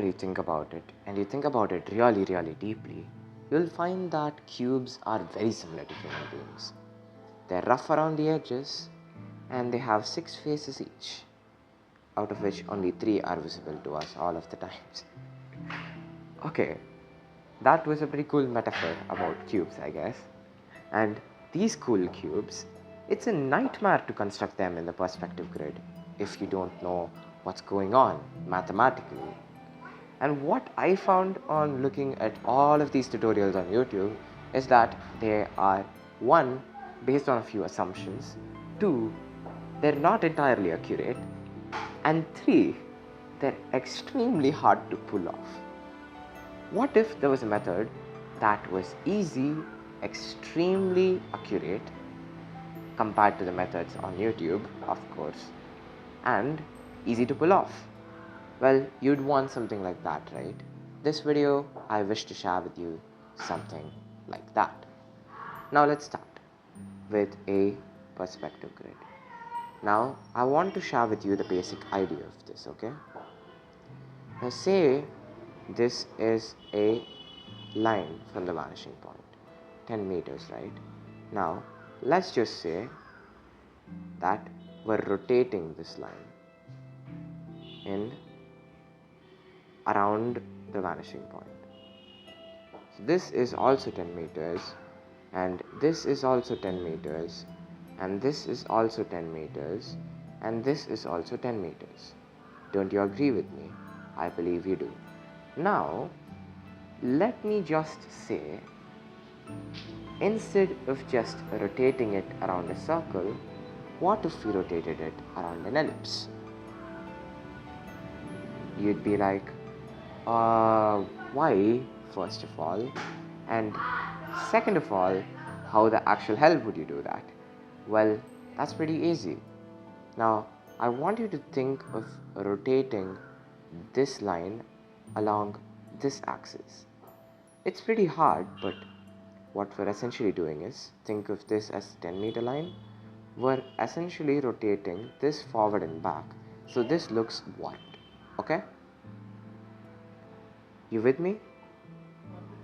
you think about it, and you think about it really, really deeply, you'll find that cubes are very similar to human beings. They're rough around the edges, and they have 6 faces each, out of which only 3 are visible to us all of the times. Okay, that was a pretty cool metaphor about cubes, I guess. And these cool cubes, it's a nightmare to construct them in the perspective grid if you don't know what's going on mathematically. And what I found on looking at all of these tutorials on YouTube is that they are, one, based on a few assumptions, two, they're not entirely accurate, and three, they're extremely hard to pull off. What if there was a method that was easy, extremely accurate compared to the methods on YouTube, of course, and easy to pull off? Well, you'd want something like that, right? This video, I wish to share with you something like that. Now let's start with a perspective grid. Now, I want to share with you the basic idea of this, okay? Now say this is a line from the vanishing point, 10 meters, right? Now, let's just say that we're rotating this line in around the vanishing point. So this is also 10 meters, and this is also 10 meters, and this is also 10 meters, and this is also 10 meters. Don't you agree with me? I believe you do. Now, let me just say, instead of just rotating it around a circle, what if we rotated it around an ellipse? You'd be like, why, first of all, and second of all, how the actual hell would you do that? Well, that's pretty easy. Now, I want you to think of rotating this line along this axis. It's pretty hard, but what we're essentially doing is, think of this as 10-meter line. We're essentially rotating this forward and back, so this looks warped. Okay? You with me?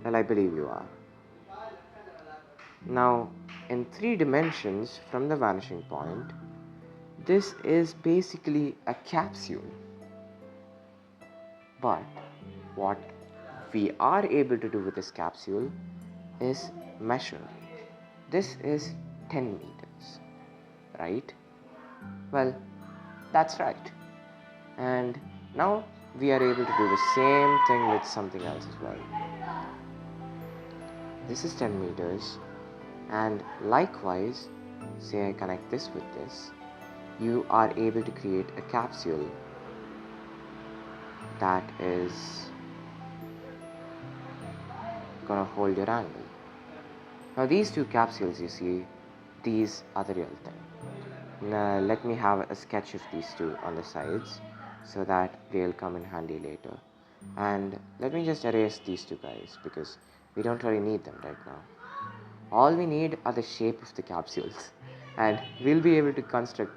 Well, I believe you are. Now, in 3 dimensions from the vanishing point, this is basically a capsule. But what we are able to do with this capsule is measure. This is 10 meters, right? Well, that's right. And now we are able to do the same thing with something else as well. This is 10 meters, and likewise, say I connect this with this, you are able to create a capsule that is gonna hold your angle. Now these 2 capsules you see, these are the real thing. Now let me have a sketch of these 2 on the sides so that they'll come in handy later. And let me just erase these 2 guys because we don't really need them right now. All we need are the shape of the capsules, and we'll be able to construct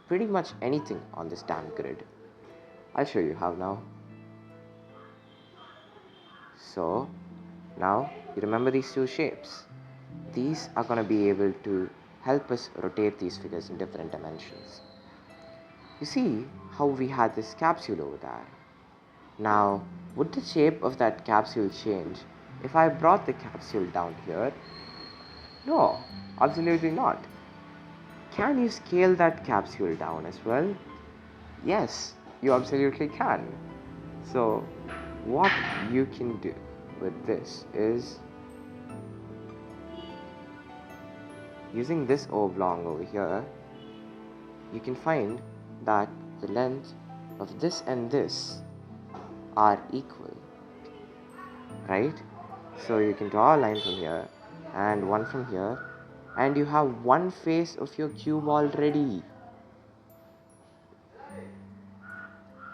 pretty much anything on this damn grid. I'll show you how now. So now you remember these 2 shapes. These are going to be able to help us rotate these figures in different dimensions. You see how we had this capsule over there. Now, would the shape of that capsule change if I brought the capsule down here? No, absolutely not. Can you scale that capsule down as well? Yes, you absolutely can. So, what you can do with this is, using this oblong over here, you can find that the length of this and this are equal, right? So you can draw a line from here and one from here, and you have one face of your cube already.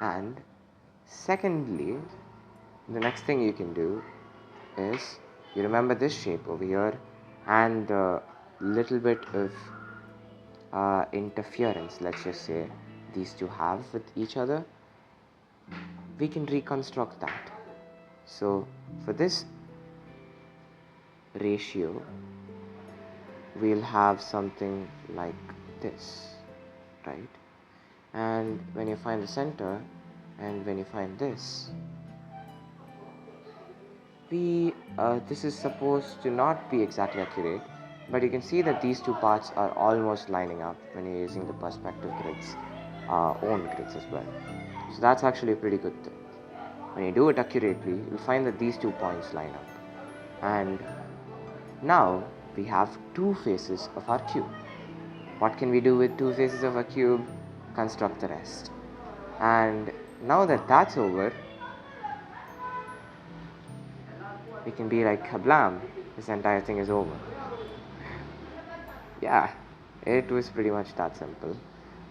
And secondly, the next thing you can do is, you remember this shape over here and the little bit of interference, let's just say, these 2 have with each other. we can reconstruct that. So for this ratio, we'll have something like this, right? And when you find the center and when you find this, this is supposed to not be exactly accurate, but you can see that these two parts are almost lining up when you're using the perspective grids, own grids as well. So that's actually a pretty good thing. When you do it accurately, you'll find that these 2 points line up. And now we have 2 faces of our cube. What can we do with 2 faces of a cube? Construct the rest. And now that that's over, we can be like, kablam, this entire thing is over. Yeah, it was pretty much that simple.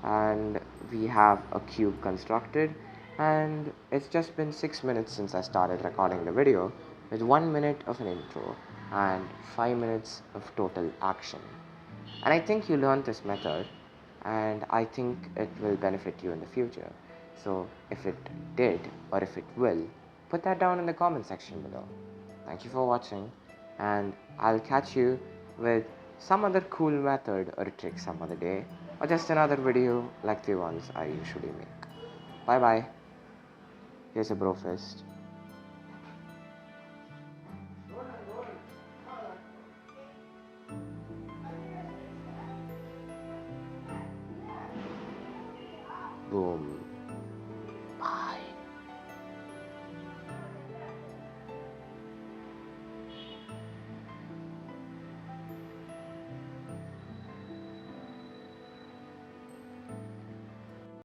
And we have a cube constructed, and it's just been 6 minutes since I started recording the video, with 1 minute of an intro and 5 minutes of total action. And I think you learned this method, and I think it will benefit you in the future. So if it did, or if it will, put that down in the comment section below. Thank you for watching, and I'll catch you with some other cool method or trick some other day, or just another video like the ones I usually make. Bye bye. Here's a bro fist. Boom.